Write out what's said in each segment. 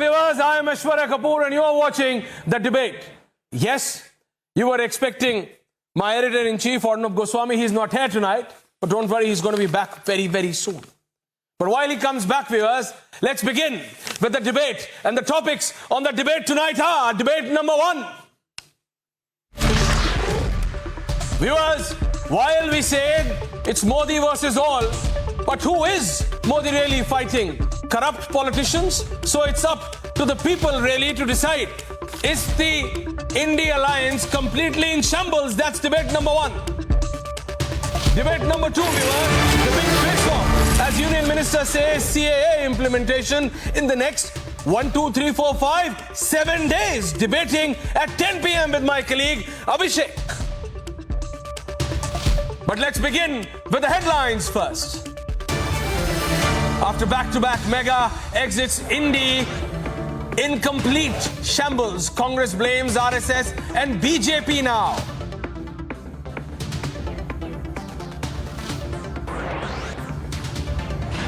viewers, I am Aishwarya Kapoor and you are watching The Debate. Yes, you were expecting my editor-in-chief, Arnab Goswami. He's not here tonight, but don't worry, he's going to be back very, very soon. But while he comes back, viewers, let's begin with the debate. And the topics on the debate tonight are debate number one. Viewers, while we say it's Modi versus all, but who is Modi really fighting? Corrupt politicians? So it's up to the people really to decide. Is the India alliance completely in shambles? That's debate number one. Debate number two, viewers, the big face-off. As Union Minister says, CAA implementation in the next 7 days. Debating at 10 p.m. with my colleague Abhishek. But let's begin with the headlines first. After back-to-back mega exits, Indy in complete shambles. Congress blames RSS and BJP now.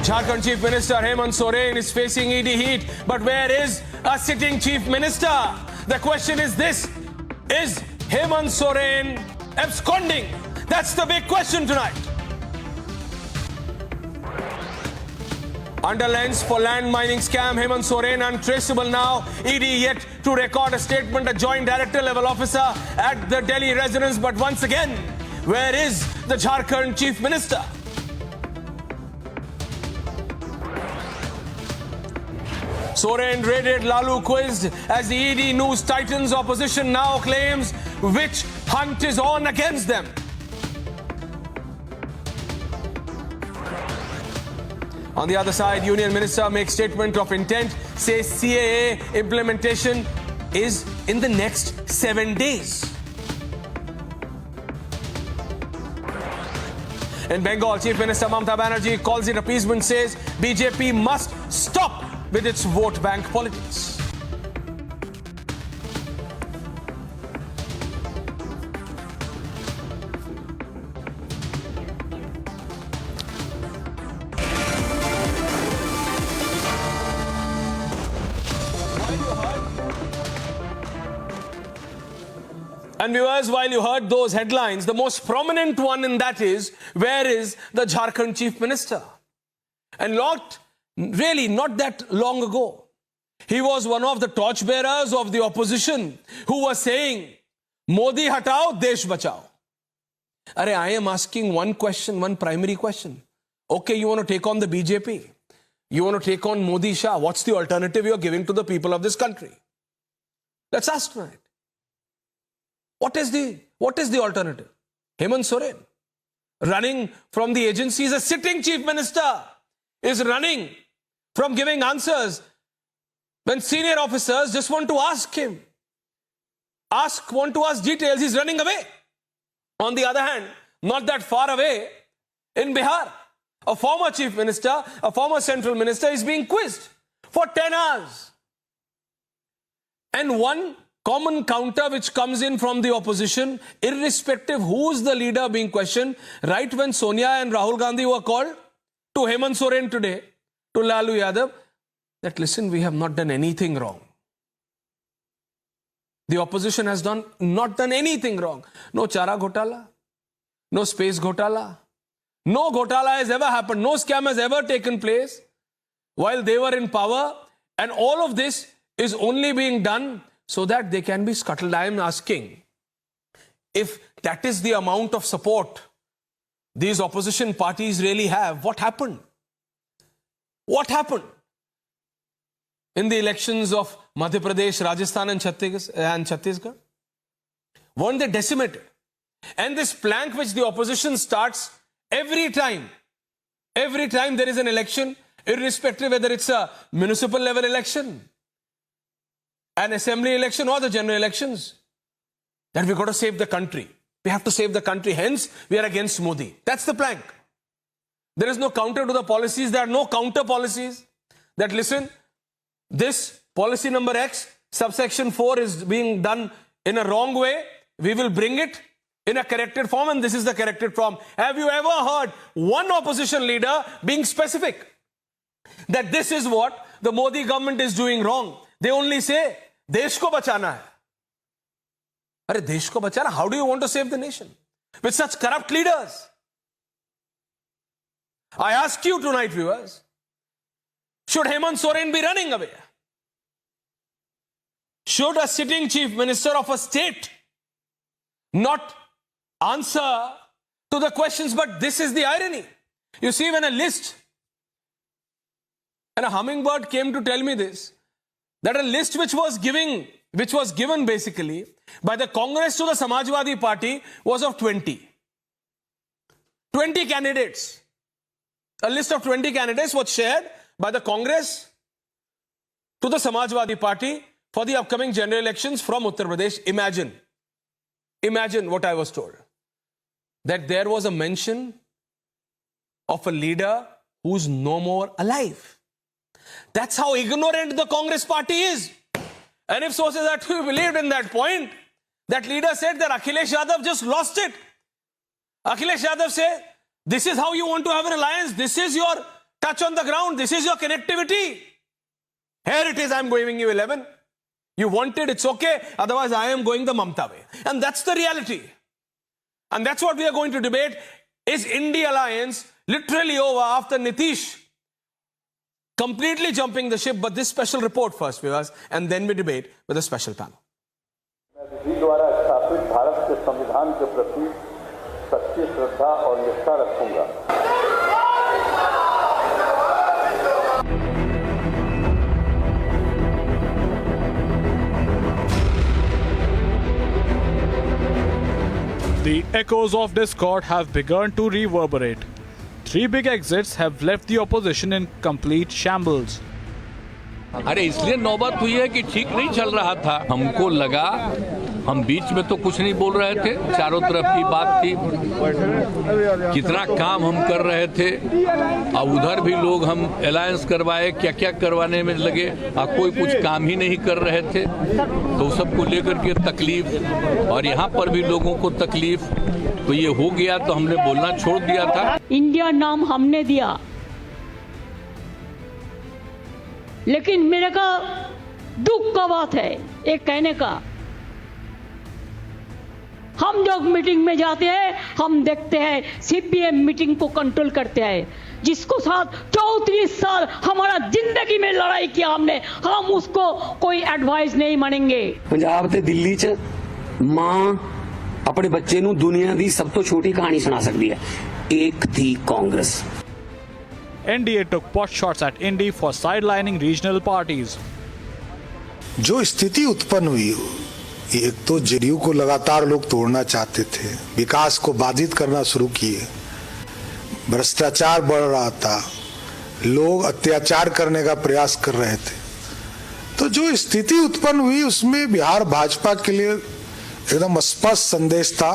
Jharkhand Chief Minister Hemant Soren is facing ED heat. But where is a sitting Chief Minister? The question is this: is Hemant Soren absconding? That's the big question tonight. Under lens for land mining scam, Hemant Soren untraceable now. ED yet to record a statement, a joint director level officer at the Delhi residence. But once again, where is the Jharkhand Chief Minister? Soren raided, Lalu quizzed as the ED news tightens. Opposition now claims witch hunt is on against them. On the other side, Union Minister makes statement of intent, says CAA implementation is in the next 7 days. In Bengal, Chief Minister Mamata Banerjee calls it appeasement, says BJP must stop with its vote bank politics. And viewers, while you heard those headlines, the most prominent one in that is, where is the Jharkhand Chief Minister? And not that long ago, he was one of the torchbearers of the opposition who was saying, Modi hatao, desh bachao. Arey, I am asking one question, one primary question. Okay, you want to take on the BJP. You want to take on Modi Shah. What's the alternative you're giving to the people of this country? Let's ask tonight. What is the alternative? Hemant Soren, running from the agencies, a sitting chief minister, is running from giving answers when senior officers just want to ask him, want to ask details. He's running away. On the other hand, not that far away, in Bihar, a former chief minister, a former central minister is being quizzed for 10 hours. And one common counter which comes in from the opposition, irrespective who's the leader being questioned, right when Sonia and Rahul Gandhi were called to Hemant Soren today, to Lalu Yadav, that listen, we have not done anything wrong. The opposition has not done anything wrong. No Chara Ghotala, no space Ghotala, no Ghotala has ever happened, no scam has ever taken place while they were in power, and all of this is only being done so that they can be scuttled. I am asking, if that is the amount of support these opposition parties really have, what happened? What happened in the elections of Madhya Pradesh, Rajasthan and Chhattisgarh? Weren't they decimated? And this plank which the opposition starts every time there is an election, irrespective whether it's a municipal level election, an assembly election or the general elections, that we've got to save the country. We have to save the country. Hence, we are against Modi. That's the plank. There is no counter to the policies. There are no counter policies that, listen, this policy number X, subsection 4 is being done in a wrong way. We will bring it in a corrected form, and this is the corrected form. Have you ever heard one opposition leader being specific that this is what the Modi government is doing wrong? They only say, देश को बचाना है. अरे देश को बचाना? How do you want to save the nation with such corrupt leaders? I ask you tonight, viewers, should Hemant Soren be running away? Should a sitting chief minister of a state not answer to the questions? But this is the irony. You see, when a list, and a hummingbird came to tell me this, that a list which was given basically by the Congress to the Samajwadi Party was of 20 candidates. A list of 20 candidates was shared by the Congress to the Samajwadi Party for the upcoming general elections from Uttar Pradesh. Imagine what I was told. That there was a mention of a leader who's no more alive. That's how ignorant the Congress party is. And if sources are to be believed in that point, that leader said that Akhilesh Yadav just lost it. Akhilesh Yadav said, this is how you want to have an alliance. This is your touch on the ground. This is your connectivity. Here it is, I'm giving you 11. You want it, it's okay. Otherwise, I am going the Mamta way. And that's the reality. And that's what we are going to debate. Is India alliance literally over after Nitish completely jumping the ship? But this special report first, viewers, and then we debate with a special panel. विधि द्वारा स्थापित भारत के संविधान के प्रति सच्ची श्रद्धा और निष्ठा रखूंगा। The echoes of discord have begun to reverberate. 3 big exits have left the opposition in complete shambles. अरे इसलिए नौबत हुई है कि ठीक नहीं चल रहा था। हमको लगा, हम बीच में तो कुछ नहीं बोल रहे थे, चारों तरफ की बात थी, कितना काम हम कर रहे थे, अब उधर भी लोग हम अलायंस करवाए, क्या क्या करवाने में लगे, अब कोई कुछ काम ही नहीं कर रहे थे, तो सबको लेकर के तकलीफ, और यहाँ पर भी लोगों को तकलीफ, तो ये हो गया तो हमने बोलना छोड़ दिया था। इंडिया नाम हमने दिया, लेकिन मेरे का दुख का बात है एक कहने का, हम जब मीटिंग में जाते हैं हम देखते हैं सीपीएम मीटिंग को कंट्रोल करते हैं, जिसको साथ 34 साल हमारा जिंदगी में लड़ाई किया हमने, हम उसको कोई एडवाइस नहीं मानेंगे। पंजाब ते दिल्ली च मां अपने बच्चे नूं दुनिया दी सब तो छोटी कहानी सुना सकती है, एक थी Congress. NDA took pot shots at Indy for sidelining regional parties. जो स्थिति उत्पन्न हुई, एक तो जेडीयू को लगातार लोग तोड़ना चाहते थे, विकास को बाधित करना शुरू किए, भ्रष्टाचार बढ़ रहा था, लोग अत्याचार करने का प्रयास कर रहे थे, तो जो स्थिति उत्पन्न हुई उसमें बिहार भाजपा के लिए एकदम स्पष्ट संदेश था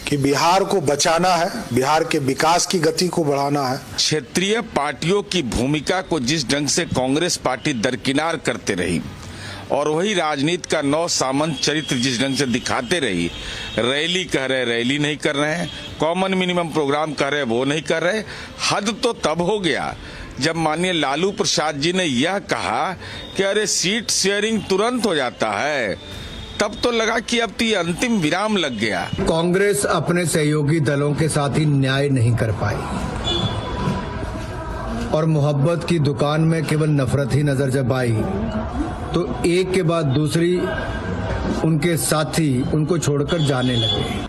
कि बिहार को बचाना है, बिहार के विकास की गति को बढ़ाना है। क्षेत्रीय पार्टियों की भूमिका को जिस ढंग से कांग्रेस पार्टी दरकिनार करते रही और वही राजनीति का नौ सामंत चरित्र जिस ढंग से दिखाते रही, रैली कह रहे रैली नहीं कर रहे हैं, कॉमन मिनिमम प्रोग्राम कह रहे वो नहीं कर रहे, हद तो तब हो गया जब माननीय लालू प्रसाद जी ने यह कहा कि अरे सीट शेयरिंग तुरंत हो जाता है, तब तो लगा कि अब तो ये अंतिम विराम लग गया। कांग्रेस अपने सहयोगी दलों के साथ ही न्याय नहीं कर पाई और मोहब्बत की दुकान में केवल नफरत ही नजर जब आई तो एक के बाद दूसरी उनके साथी उनको छोड़कर जाने लगे।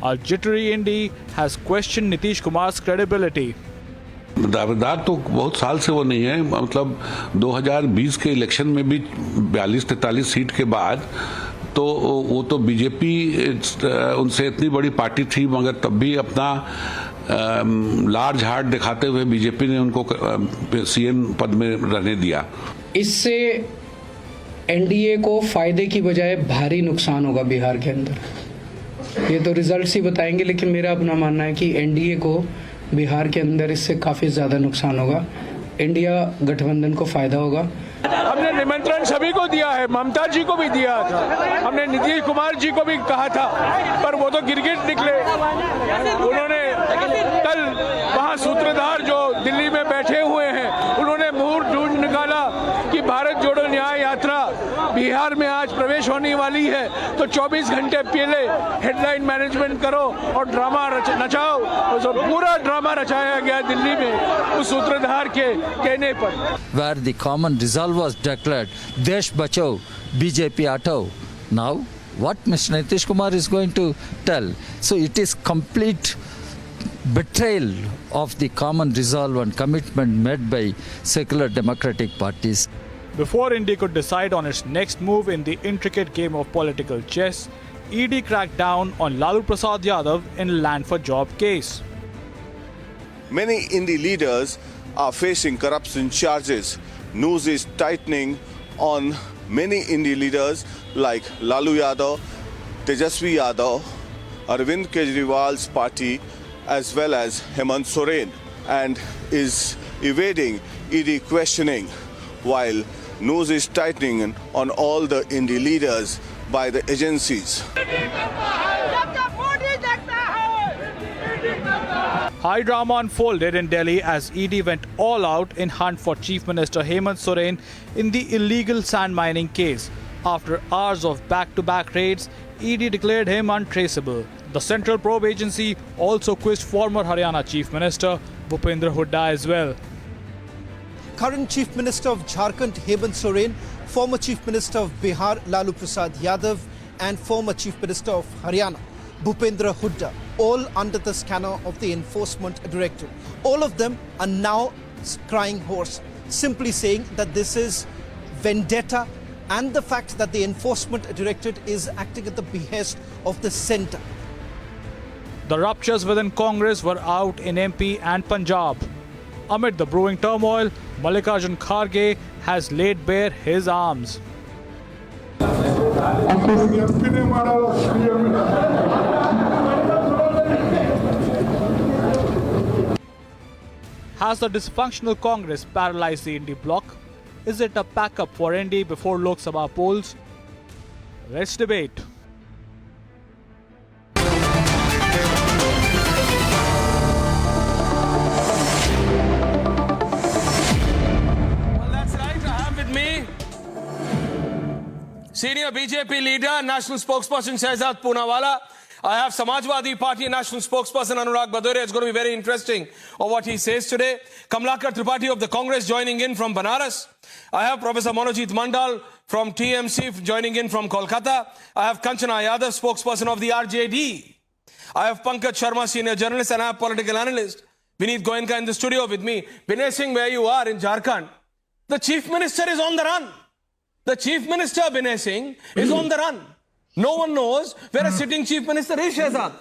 A jittery Indy has questioned Nitish Kumar's credibility. दावेदार तो बहुत साल से वो नहीं है, मतलब 2020 के इलेक्शन में भी 42-43 सीट के बाद तो वो तो बीजेपी उनसे इतनी बड़ी पार्टी थी, मगर तब भी अपना लार्ज हार्ट दिखाते हुए बीजेपी ने उनको सीएम पद में रहने दिया। इससे एनडीए को फायदे की बजाय भारी नुकसान होगा बिहार के अंदर, ये तो रिजल्ट्स ही बताएंगे, लेकिन मेरा अपना मानना है कि एनडीए को बिहार के अंदर इससे काफी ज्यादा नुकसान होगा, इंडिया गठबंधन को फायदा होगा। हमने निमंत्रण सभी को दिया है, ममता जी को भी दिया था, हमने नीतीश कुमार जी को भी कहा था, पर वो तो गिरगिट निकले। उन्होंने कल वहाँ सूत्रधार जो दिल्ली में बैठे हुए हैं, उन्होंने मुहूर्त ढूंढ निकाला कि भारत जोड़ो और 24 घंटे पहले हेडलाइन मैनेजमेंट करो और ड्रामा नचाओ। तो पूरा ड्रामा रचाया गया दिल्ली में उस सूत्रधार के कहने पर। Where the common resolve was declared, Desh Bachao, BJP Atao. Now, what Mr. Nitish Kumar is going to tell? So it is complete betrayal of the common resolve and commitment made by secular democratic parties. Before India could decide on its next move in the intricate game of political chess, ED cracked down on Lalu Prasad Yadav in Land for Job case. Many Indi leaders are facing corruption charges. News is tightening on many Indi leaders like Lalu Yadav, Tejasvi Yadav, Arvind Kejriwal's party, as well as Hemant Soren, and is evading ED questioning, while news is tightening on all the Indi leaders by the agencies. High drama unfolded in Delhi as ED went all out in hunt for Chief Minister Hemant Soren in the illegal sand mining case. After hours of back-to-back raids, ED declared him untraceable. The Central Probe Agency also quizzed former Haryana Chief Minister Bhupendra Hooda as well. Current Chief Minister of Jharkhand Hemant Soren, former Chief Minister of Bihar Lalu Prasad Yadav and former Chief Minister of Haryana Bhupendra Hooda, all under the scanner of the Enforcement Directorate. All of them are now crying hoarse, simply saying that this is vendetta and the fact that the Enforcement Directorate is acting at the behest of the centre. The ruptures within Congress were out in MP and Punjab. Amid the brewing turmoil, Mallikarjun Kharge has laid bare his arms. Has the dysfunctional Congress paralyzed the Indy bloc? Is it a backup for Indy before Lok Sabha polls? Let's debate. Senior BJP leader, National Spokesperson Shehzad Poonawala. I have Samajwadi Party National Spokesperson Anurag Bhadoria. It's going to be very interesting of what he says today. Kamlakar Tripathi of the Congress joining in from Banaras. I have Professor Manojit Mandal from TMC joining in from Kolkata. I have Kanchana Yadav, spokesperson of the RJD. I have Pankaj Sharma, senior journalist, and I have political analyst Vineet Goenka in the studio with me. Binay Singh, where you are in Jharkhand, the Chief Minister is on the run. The Chief Minister, Binay Singh, is on the run. No one knows where a sitting Chief Minister is, Shehzad.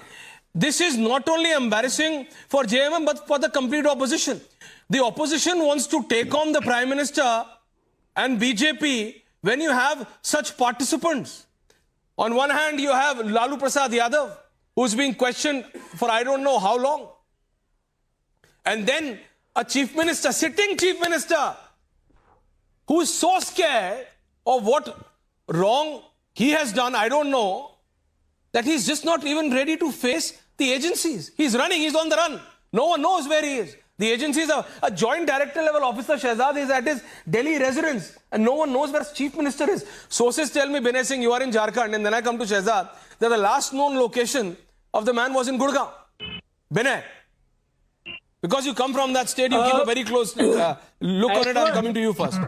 This is not only embarrassing for JMM, but for the complete opposition. The opposition wants to take on the Prime Minister and BJP when you have such participants. On one hand, you have Lalu Prasad Yadav, who's being questioned for I don't know how long. And then a Chief Minister, sitting Chief Minister, who is so scared of what wrong he has done, I don't know, that he's just not even ready to face the agencies. He's running, he's on the run. No one knows where he is. The agencies are a joint director level officer, Shehzad, is at his Delhi residence and no one knows where Chief Minister is. Sources tell me, Binay Singh, you are in Jharkhand, and then I come to Shehzad, that the last known location of the man was in Gurgaon. Binay, because you come from that state, you keep a very close look on it. I'm coming to you first.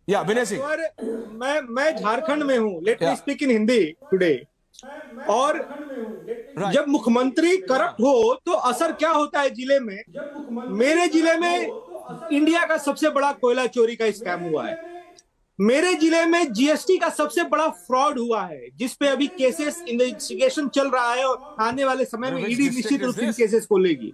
Yeah, Binay Singh. मैं झारखंड में हूँ. Let me speak in Hindi today. और जब मुख्यमंत्री corrupt हो तो असर क्या होता है जिले में? मेरे जिले में इंडिया का सबसे बड़ा कोयला चोरी का स्कैम हुआ है. मेरे जिले में जीएसटी का सबसे बड़ा फ्रॉड हुआ है, जिसपे अभी केसेस इन्वेस्टिगेशन चल रहा है और आने वाले समय में ईडी निश्चित रूप से केसेस को लेगी.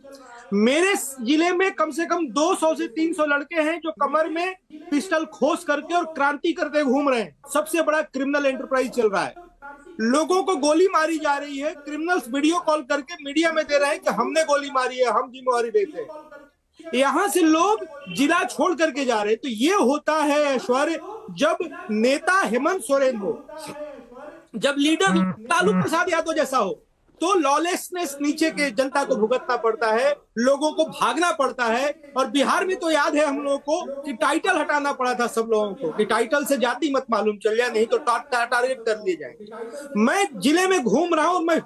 मेरे जिले में कम से कम 200 से 300 लड़के हैं जो कमर में पिस्टल खोस करके और क्रांति करते घूम रहे हैं. सबसे बड़ा क्रिमिनल एंटरप्राइज चल रहा है. लोगों को गोली मारी जा रही है. क्रिमिनल्स वीडियो कॉल करके मीडिया में दे रहे हैं कि हमने गोली मारी है, हम जिम्मेवारी देते हैं. यहां से लोग जिला छोड़ करके जा रहे हैं. तो ये होता है ऐश्वर्य जब नेता हेमंत सोरेन हो, जब लीडर लालू प्रसाद यादव जैसा हो. तो लॉलेसनेस नीचे के जनता को भुगतना पड़ता है, लोगों को भागना पड़ता है। और बिहार में तो याद है हम लोगों को कि टाइटल हटाना पड़ा था सब लोगों को, कि टाइटल से जाति मत मालूम चल जाए, नहीं तो टारगेट कर लिए जाएंगे। मैं जिले में घूम रहा हूं, मैं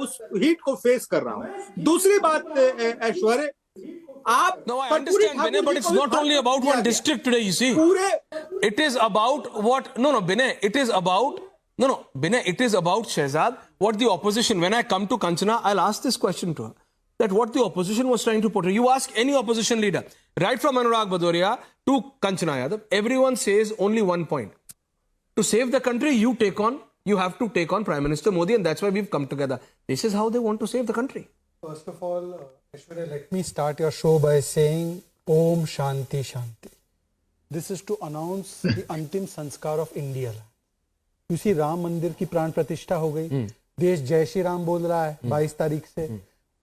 उस हीट को फेस कर रहा हूं। दूसरी बात ऐश्वर्य, आप No, I understand, Binay, but it's not only about one district today, you see. It is about what, no, Binay, it is about, Binay, it is about Shehzad, what the opposition, when I come to Kanchana, I'll ask this question to her, that what the opposition was trying to portray. You ask any opposition leader, right from Anurag Bhadoria to Kanchana Yadav, everyone says only one point. To save the country, you have to take on Prime Minister Modi, and that's why we've come together. This is how they want to save the country. First of all, Aishwarya, let me start your show by saying Om Shanti Shanti. This is to announce the Antim Sanskar of India. You see, Ram मंदिर की प्राण प्रतिष्ठा हो गई, देश जय श्री राम बोल रहा है 22 तारीख से,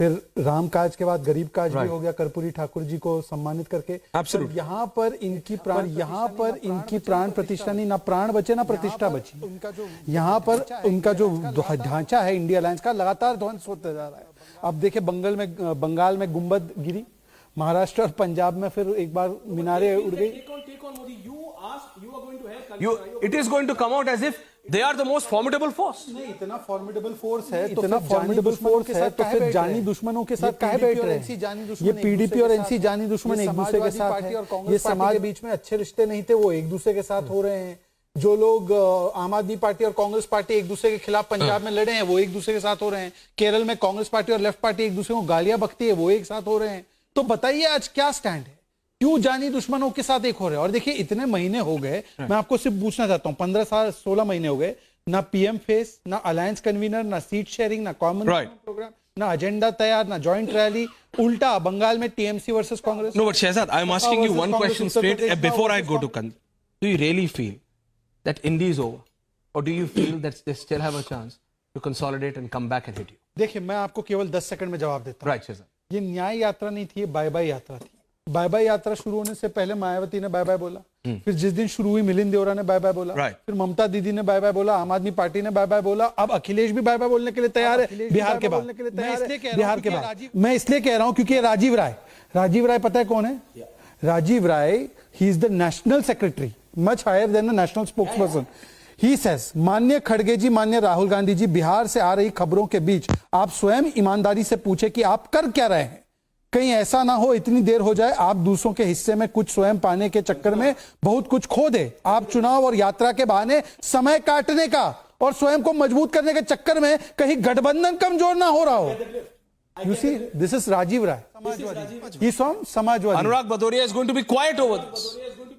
फिर राम काज के बाद गरीब काज भी हो गया, कर्पूरी ठाकुर जी को सम्मानित करके। यहाँ पर इनकी प्राण प्रतिष्ठा नहीं, ना प्राण बचे ना प्रतिष्ठा बची। यहाँ पर उनका जो ढांचा है इंडिया अलायंस का लगातार ध्वंस होता जा रहा है। अब देखिए बंगाल में गुंबद गिरी, महाराष्ट्र और पंजाब में फिर एक बार मीनारें उड़ गई। It is going to come out as if they are the most formidable force. नहीं, इतना फॉर्मिडेबल फोर्स है, तो फिर जानी दुश्मनों के साथ काहे बैठ रहे हैं? ये पीडीपी और एनसी जानी दुश्मन एक दूसरे के साथ है। ये समाज के बीच में अच्छे रिश्ते नहीं थे, वो एक दूसरे के साथ हो रहे हैं। जो लोग आम आदमी पार्टी और कांग्रेस पार्टी एक दूसरे के खिलाफ पंजाब में लड़े हैं, वो एक दूसरे के साथ हो रहे हैं। केरल में कांग्रेस पार्टी और लेफ्ट पार्टी एक दूसरे को गालियां बकती है, वो एक साथ हो रहे हैं। तो बताइए आज क्या स्टैंड है? क्यों जानी दुश्मनों के साथ एक हो रहे हैं? और देखिए इतने महीने हो गए, मैं आपको सिर्फ पूछना चाहता हूं, 16 महीने हो गए, ना पीएम फेस, ना अलायंस कन्वीनर, ना सीट शेयरिंग, ना कॉमन प्रोग्राम, ना एजेंडा तैयार, ना जॉइंट रैली। उल्टा बंगाल में TMC versus Congress. No, but Shehzad, I'm asking you one question straight before I go to Kanchana. Do you really feel that India is over, or do you feel that they still have a chance to consolidate and come back and hit you? देखिए, मैं आपको केवल 10 second में जवाब देता हूं। Right, Shehzad. ये न्याय यात्रा नहीं थी, ये बाय बाय यात्रा थी। बाय बाय यात्रा शुरू होने से पहले मायावती ने बाय बाय बोला, फिर जिस दिन शुरू हुई मिलिंद देवरा ने बाय बाय बोला, फिर ममता दीदी ने बाय बाय बोला, आम आदमी पार्टी ने बाय बाय बोला, अब अखिलेश भी बाय बाय बोलने के लिए तैयार है बिहार के बाद। मैं इसलिए कह रहा हूं क्योंकि राजीव राय पता है कौन है? Rajiv Rai, he is the national secretary, much higher than the national spokesperson. He says, माननीय खड़गे जी, माननीय राहुल गांधी जी, बिहार से आ रही खबरों के बीच आप स्वयं ईमानदारी से पूछे कि आप कर क्या रहे हैं। कहीं ऐसा ना हो इतनी देर हो जाए आप दूसरों के हिस्से में कुछ स्वयं पाने के चक्कर में बहुत कुछ खो दे। आप चुनाव और यात्रा के बहाने समय काटने का और स्वयं को मजबूत करने के चक्कर में कहीं गठबंधन कमजोर ना हो रहा हो। You see, this is Rajiv Rai. He's from Samajwadi. Anurag Bhadoria is going to be quiet over this.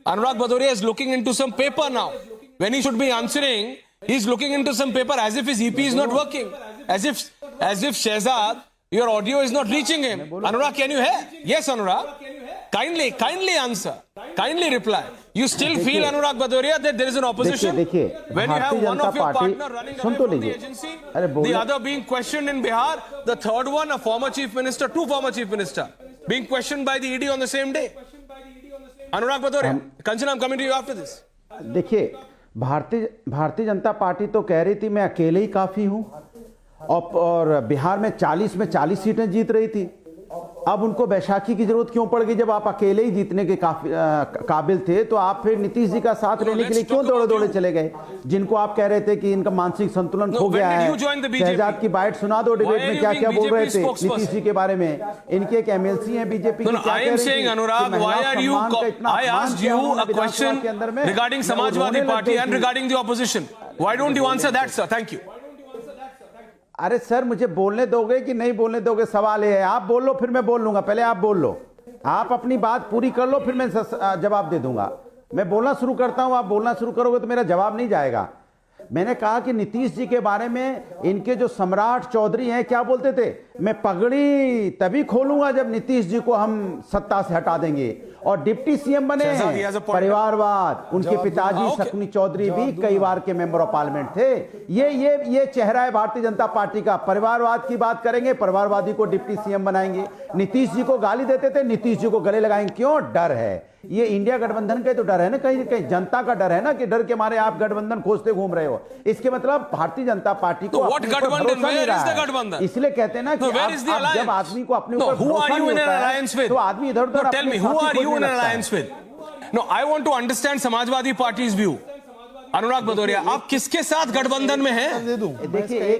Anurag Bhadoria is looking into some paper now. When he should be answering, he's looking into some paper as if his EP is not working. As if Shehzad, your audio is not reaching him. Anurag, can you hear? Yes, Anurag. Kindly answer. Kindly reply. You still feel, Anurag Bhadoria, that there is an opposition? When you have one of your partner running away from the agency, the other being questioned in Bihar, the third one, a former chief minister, two former chief minister, being questioned by the ED on the same day. Anurag Bhadoria, Kanchana, I'm coming to you after this. देखिए, Bharatiya Janata party तो कह रही थी मैं अकेले ही काफी हूं, और बिहार में 40 में 40 सीटें जीत रही थी। अब उनको बैसाखी की जरूरत क्यों पड़ गई? जब आप अकेले ही जीतने के काबिल थे, तो आप फिर नीतीश जी का साथ लेने के लिए क्यों दौड़े चले गए? जिनको आप कह रहे थे कि इनका मानसिक संतुलन खो गया है। शहजाद की बाइट सुना दो, डिबेट में क्या क्या बोल रहे थे नीतीश जी के बारे में। इनके एक एमएलसी हैं बीजेपी के, I am saying, Anurag, why are you? I asked you a question regarding Samajwadi Party and regarding the opposition. Why don't you answer that, sir? Thank you. अरे सर, मुझे बोलने दोगे कि नहीं बोलने दोगे? सवाल ये है। आप बोल लो, फिर मैं बोल लूंगा। पहले आप बोल लो, आप अपनी बात पूरी कर लो, फिर मैं जवाब दे दूंगा। मैं बोलना शुरू करता हूं, आप बोलना शुरू करोगे तो मेरा जवाब नहीं जाएगा। मैंने कहा कि नीतीश जी के बारे में इनके जो सम्राट चौधरी हैं क्या बोलते थे? मैं पगड़ी तभी खोलूंगा जब नीतीश जी को हम सत्ता से हटा देंगे। और डिप्टी सीएम बने हैं, परिवारवाद, उनके पिताजी शकुनी चौधरी भी कई बार के मेंबर ऑफ पार्लियामेंट थे। ये चेहरा है भारतीय जनता पार्टी का। परिवारवाद की बात करेंगे, परिवारवादी को डिप्टी सीएम बनाएंगे। नीतीश जी को गाली देते थे, नीतीश जी को गले लगाएंगे। क्यों? डर है। ये इंडिया गठबंधन का तो डर है ना, कहीं कहीं जनता का डर है ना, कि डर के मारे आप गठबंधन खोजते घूम रहे हो। इसके मतलब भारतीय जनता पार्टी को इसलिए कहते हैं ना कि आप जब आदमी को अपने ऊपर भरोसा नहीं होता है तो आदमी इधर उधर अपने साथी खोजने लगता है। No, I want to understand Samajwadi पार्टी's view. अनुराग भदौरिया, आप किसके साथ गठबंधन में हैं? देखिए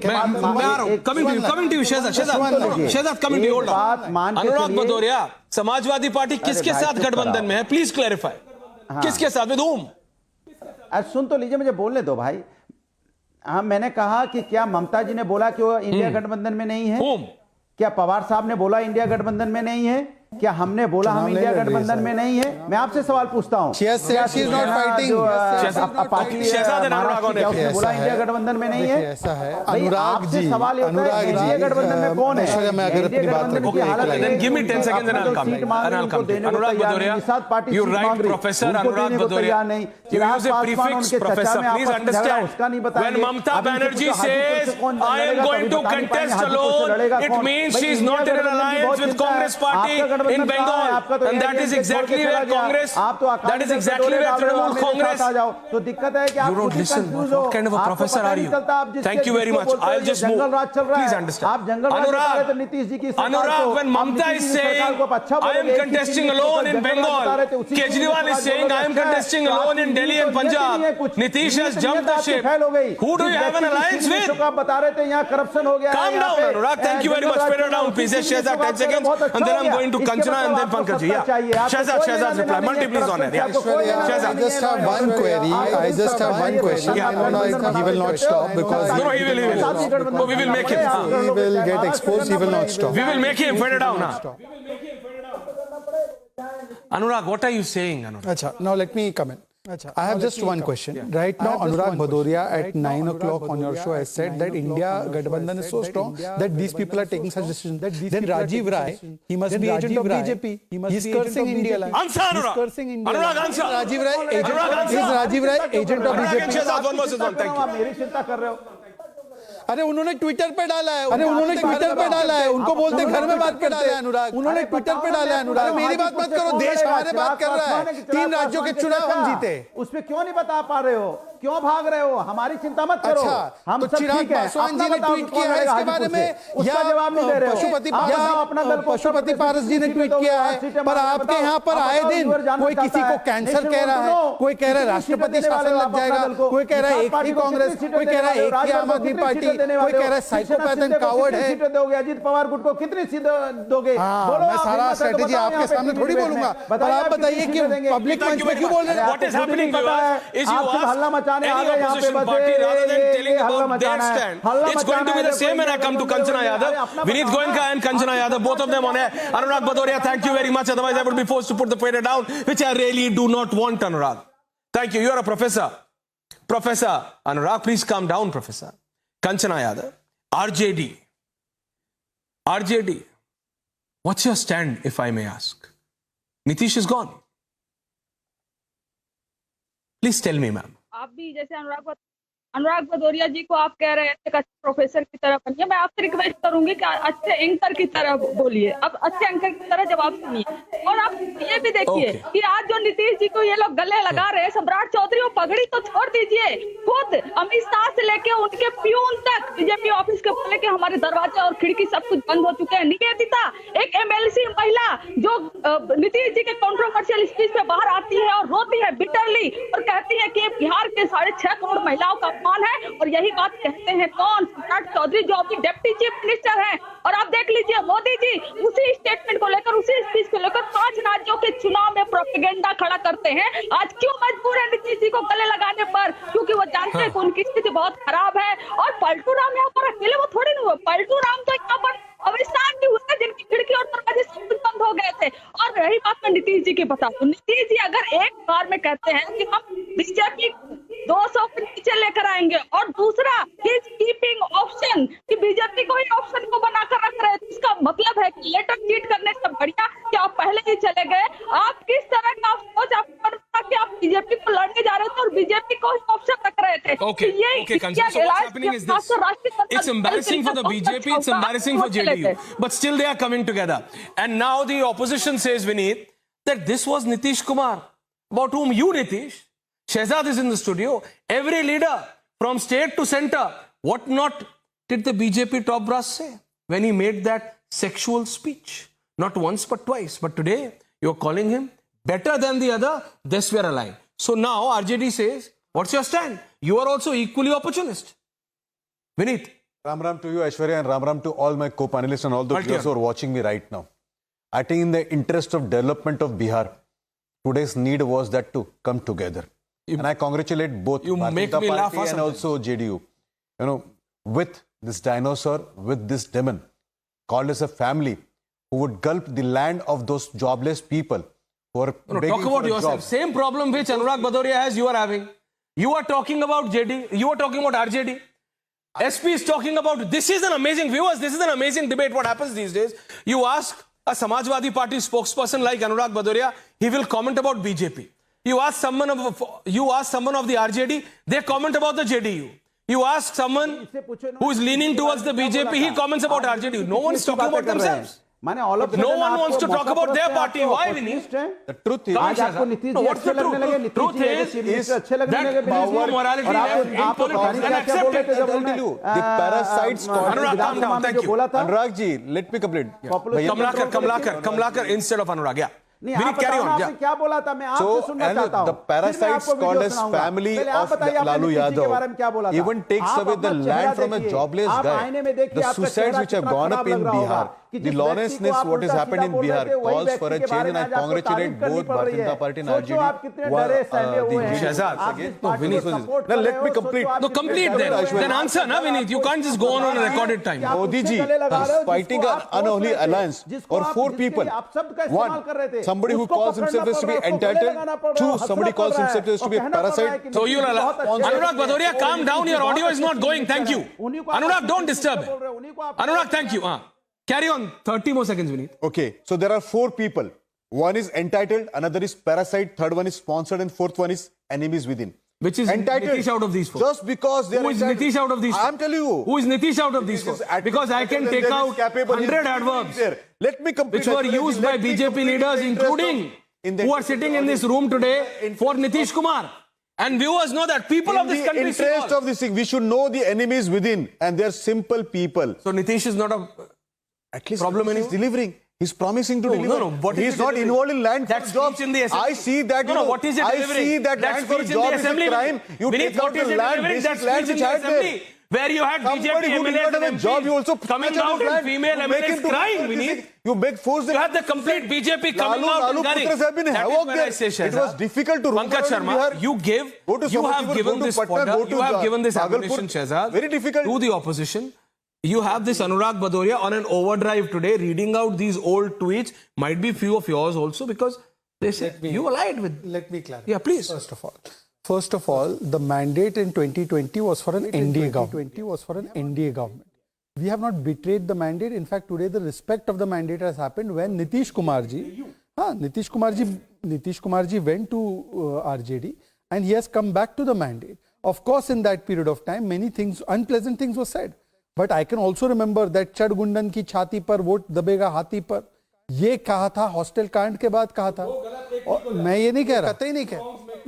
coming to you Shahzad coming to Anurag Bhadauria, Samajwadi Party किसके साथ गठबंधन में है? Please clarify. किसके साथ? With whom? सुन तो लीजिए, मुझे बोलने दो भाई। हाँ, मैंने कहा कि क्या ममता जी ने बोला कि वो इंडिया गठबंधन में नहीं है? क्या पवार साहब ने बोला इंडिया गठबंधन में नहीं है? क्या हमने बोला हम इंडिया गठबंधन में नहीं है? मैं आपसे सवाल पूछता हूँ, बोला इंडिया गठबंधन में नहीं है? ऐसा है अनुराग जी, सवाल इंडिया गठबंधन में कौन है? उसका नहीं बताया। Mamata Banerjee says I am going to contest alone, it means she is not in an alliance with Congress party in Bengal, and that is exactly where Congress, that is exactly where Trinamool Congress. तो दिक्कत है कि आप You don't listen. What kind of a professor are you? Thank you very much. I'll just move. Please understand. Anurag, when Mamata is saying I am contesting alone in Bengal, Kejriwal is saying I am contesting alone in Delhi and Punjab, Nitish has jumped the ship. Who do you have an alliance with? बता रहे थे यहाँ corruption हो गया। Calm down, Anurag. Thank you very much. Put it down, please. Shehzad, 10 seconds, and then I'm going to Kanchana and then Pankaj ji. Yeah. Shehzad's reply. Multi, please on it. Yeah. Shehzad. I just have one query. I just have one question. No, he will not stop because no, he will. No, we will make him. He will get exposed. He will not stop. We will make him. Put it down. Anurag, what are you saying, Anurag? Now let me comment. I have just one question. Right now, Anurag Bhadoria at 9 o'clock on your show has said that India Gadbandhan is so strong that these people are taking such decisions. Then Rajiv Rai, he must be agent of BJP. He's cursing India. Answer, Anurag. Anurag, answer. Rajiv Rai, is Rajiv Rai agent of BJP? One more season. Thank you. मेरी चिंता कर रहे हो। अरे उन्होंने Twitter पे डाला है, उनको बोलते घर में बात करते हैं अनुराग, उन्होंने ट्विटर पे डाला है अनुराग। मेरी बात मत करो, देश हमारे बात कर रहा है। 3 राज्यों के चुनाव हम जीते, उस पे क्यों नहीं बता पा रहे हो? क्यों भाग रहे हो? हमारी चिंता मत करो। हम तो चिराग पासवान जी ने ट्वीट किया है इसके बारे में, उसका जवाब नहीं दे रहे हो। पशुपति पारस जी ने ट्वीट किया है, पर आपके यहाँ पर आए दिन कोई किसी को कैंसर कह रहा है, कोई कह रहा है राष्ट्रपति शासन लग जाएगा, कोई कह रहा है एक ही कांग्रेस, कोई कह रहा है एक ही आम आदमी पार्टी, कोई कह रहा है साइकोपैथ एंड कावर्ड है। सीटें दोगे अजीत पवार गुट को? कितनी सीटें दोगे? मैं सारा स्ट्रेटेजी आपके सामने थोड़ी बोलूंगा, पर आप बताइए कि पब्लिक मंच में क्यों बोल रहे हैं? What is happening? आप हल्ला मचाने आ गए यहाँ पे, party, rather than telling about their stand, it's going to be the same when I come to Kanchana Yadav. Vineet Goenka and Kanchana Yadav, both of them on air. Anurag Bhadoria, thank you very much. Otherwise, I would be forced to put the fader down, which I really do not want, Anurag. Thank you. You are a professor. Professor Anurag, please calm down, Professor. Kanchana Yadav, RJD. What's your stand, if I may ask? Nitish is gone. Please tell me, ma'am. आप भी जैसे अनुराग भदौरिया जी को आप कह रहे हैं एक अच्छे प्रोफेसर की तरह बनिए, मैं आपसे रिक्वेस्ट करूंगी कि अच्छे एंकर की तरह बोलिए, अब अच्छे एंकर की तरह जवाब सुनिए। और आप ये भी देखिए कि आज जो नीतीश जी को ये लोग गले लगा रहे हैं, सम्राट चौधरी, वो पगड़ी तो छोड़ दीजिए, खुद अमित शाह से लेके उनके प्यून तक बीजेपी ऑफिस के बोले कि हमारे दरवाजे और खिड़की सब कुछ बंद हो चुके हैं। निवेदिता, एक MLC महिला जो नीतीश जी के कंट्रोवर्शियल स्पीच पे बाहर आती है और रोती है बिटरली और कहती है कि बिहार के 6.5 करोड़ महिलाओं का अपमान है, और यही बात कहते हैं कौन? सम्राट चौधरी जो अभी डिप्टी चीफ मिनिस्टर हैं। और आप देख लीजिए मोदी जी उसी स्टेटमेंट को लेकर, उसी स्पीच को लेकर 5 राज्यों के चुनाव में प्रोपेगेंडा खड़ा करते हैं। आज क्यों मजबूर है नीतीश जी को गले लगाने पर? क्योंकि वो जानते हैं कि उनकी स्थिति बहुत खराब है। और पलटू राम यहाँ पर अकेले वो थोड़ी नहीं हुए, पलटू राम तो यहाँ पर अविश्वास भी हुए जिनकी खिड़की और दरवाजे सब कुछ बंद हो गए थे। और रही बात मैं नीतीश जी की बता दूं, नीतीश जी अगर एक बार में कहते हैं कि हम बीजेपी 200 के नीचे लेकर आएंगे। और दूसरा, हिज कीपिंग ऑप्शन कि बीजेपी को ही ऑप्शन को बनाकर रख रहे हैं। इसका मतलब है कि लेटर चीट करने से बढ़िया कि आप पहले ही चले गए। आप किस तरह का सोच आपको कि आप बीजेपी को लड़ने जा रहे थे और बीजेपी को ही ऑप्शन रख रहे थे। Okay, okay, Kanchan. So what's happening is this. It's embarrassing for the BJP, it's embarrassing for JDU. But still they are coming together. And now the opposition says, Vineet, that this was Nitish Kumar, about whom you, Nitish, Shehzad is in the studio. Every leader from state to center, what not did the BJP top brass say when he made that sexual speech? Not once but twice. But today you're calling him better than the other. This we're aligned. So now RJD says, what's your stand? You are also equally opportunist. Vineet. Ram Ram to you, Aishwarya, and Ram Ram to all my co-panelists and all the viewers who are watching me right now. I think in the interest of development of Bihar, today's need was that to come together. And I congratulate both Bharatiya Janata Party and also JDU. You know, with this dinosaur, with this demon, called as a family, who would gulp the land of those jobless people who are begging talk about for a yourself. job. Same problem which Anurag Bhadoria has, you are having. You are talking about JD. You are talking about RJD. SP is talking about. This is an amazing, viewers. This is an amazing debate. What happens these days? You ask a Samajwadi Party spokesperson like Anurag Bhadoria, he will comment about BJP. You ask someone of the RJD, they comment about the JDU. You ask someone who is leaning towards the BJP, he comments about RJD. No one is talking about themselves. No one wants to talk about their party. Why, Vineet? The truth is, what's the truth? Truth is that there is no morality in politics and accept it. the parasites. Anurag, calm down. Thank you. Anurag ji, let me complete. Kamlakar instead of Anurag. Yeah. नहीं, Vineet, आप carry बताओ on. ना, आपने क्या बोला था? मैं आपसे सुनना चाहता हूं। The parasites called as family of Lalu Yadav even takes away the land from a jobless guy. The suicides which have gone up in Bihar, the lawlessness what has happened in Bihar calls for a change, and I congratulate both Bharatiya Janata Party and RJD. Shehzad, Vineet. Now let me complete. No, complete then. Then answer, na, Vineet. You can't just go on a recorded time. Modi ji is fighting an unholy alliance or four people. One, somebody who calls himself as to be entitled. Two, somebody calls himself as to be a parasite. So you'll allow. Anurag Bhadoria, calm down. Your audio is not going. Thank you. Anurag, don't disturb it. Anurag, thank you. Carry on. 30 more seconds, Vineet. Okay, so there are four people. One is entitled, another is parasite, third one is sponsored, and fourth one is enemies within. Which is entitled. Nitish out of these four? Just because they are Who is entitled. Nitish out of these four? I'm telling you. Who is Nitish out of these four? Because I can take out 100 adverbs Let me complete. which were used by BJP leaders, including who are sitting in this room today for Nitish Kumar. And viewers know that people of this country. In the interest of this thing, we should know the enemies within, and they are simple people. So Nitish is not a at least problem he's delivering. He's promising to deliver. No. What he's is not involved in land for That's jobs. in the assembly. I see that. No, what is it I delivering? see that That's land for speech in job the is a assembly. crime. You Vineet, take out what is the it land, delivering? basic That's land speech which in the had there. assembly. Where you had Somebody BJP who did not MLAs have a and job, you also coming snatch out his and land. female You make him MLAs to crying, do this. Vineet. You make force You had the complete BJP coming out Lalu and gunning. Putras have been That is havoc where there. I say, It Shehzad. was difficult to roam Pankaj around in Sharma, Bihar. you have given this fodder, you have given this ammunition, Shehzad, very difficult to the opposition. You have this Anurag Bhadoria on an overdrive today, reading out these old tweets. Might be few of yours also, because they say you allied with. Let me clarify. Yeah, please. First of all, the mandate in 2020 was for an NDA government. We have not betrayed the mandate. In fact, today the respect of the mandate has happened when Nitish Kumar ji went to RJD and he has come back to the mandate. Of course, in that period of time, many things, unpleasant things were said. But I can also remember that Chad Gundan ki छाती पर vote दबेगा हाथी पर, ये कहा था hostel कांड के बाद कहा था। और मैं ये नहीं कह रहा,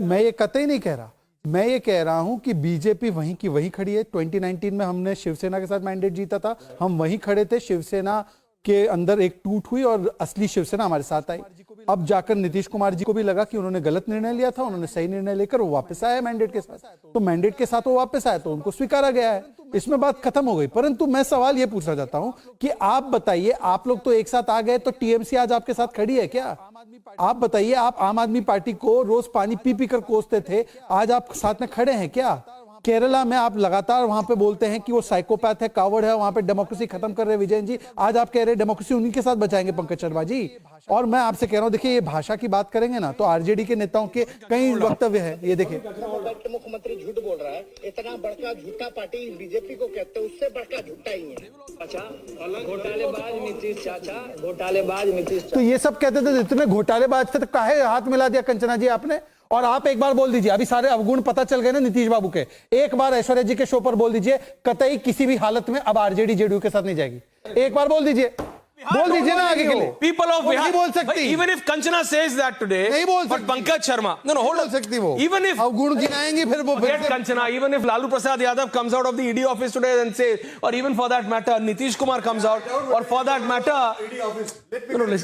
मैं ये कतई नहीं कह रहा। मैं ये कह रहा हूं कि बीजेपी वहीं की वहीं खड़ी है। 2019 में हमने शिवसेना के साथ मैंडेट जीता था, हम वहीं खड़े थे। शिवसेना के अंदर एक टूट हुई और असली शिवसेना हमारे साथ आई। अब जाकर नीतीश कुमार जी को भी लगा कि उन्होंने गलत निर्णय लिया था, उन्होंने सही निर्णय लेकर वो वापस आया मैंडेट के साथ। तो मैंडेट के साथ वो वापस आया तो उनको स्वीकारा गया है, इसमें बात खत्म हो गई। परंतु मैं सवाल ये पूछना चाहता हूं कि आप बताइए, आप लोग तो एक साथ आ गए, तो टीएमसी आज आपके साथ खड़ी है क्या? आप बताइए, आप आम आदमी पार्टी को रोज पानी पी पी कर कोसते थे, आज आप साथ में खड़े हैं क्या? केरला में आप लगातार वहां पे बोलते हैं कि वो साइकोपैथ है, कावड़ है, वहां पे डेमोक्रेसी खत्म कर रहे हैं विजयन जी। आज आप कह रहे हैं डेमोक्रेसी उन्हीं के साथ बचाएंगे पंकज शर्मा जी। और मैं आपसे कह रहा हूं, देखिए ये भाषा की बात करेंगे ना तो आरजेडी के नेताओं के कई वक्तव्य है। ये देखिए, मुख्यमंत्री झूठ बोल रहा है, इतना बड़का झूठा पार्टी बीजेपी को कहते हैं, उससे बड़का झूठा ही है। घोटालेबाज नीतीश चाचा, घोटालेबाज नीतीश। तो ये सब कहते थे, इतने घोटालेबाज थे तो काहे हाथ मिला दिया कंचना जी आपने? और आप एक बार बोल दीजिए, अभी सारे अवगुण पता चल गए ना नीतीश बाबू के, एक बार ऐश्वर्या जी के शो पर बोल दीजिए कतई किसी भी हालत में अब आरजेडी जेडीयू के साथ नहीं जाएगी। एक बार बोल दीजिए ना आगे के लिए। People of Bihar बोल सकती, even if Kanchana says that today, नहीं बोल but Pankaj Sharma, no, hold on, सकती वो, even if अवगुण गिनाएंगे फिर वो forget Kanchana, even if Lalu Prasad Yadav comes out of the ED office today and says, or even for that matter Nitish Kumar comes out, or for that matter,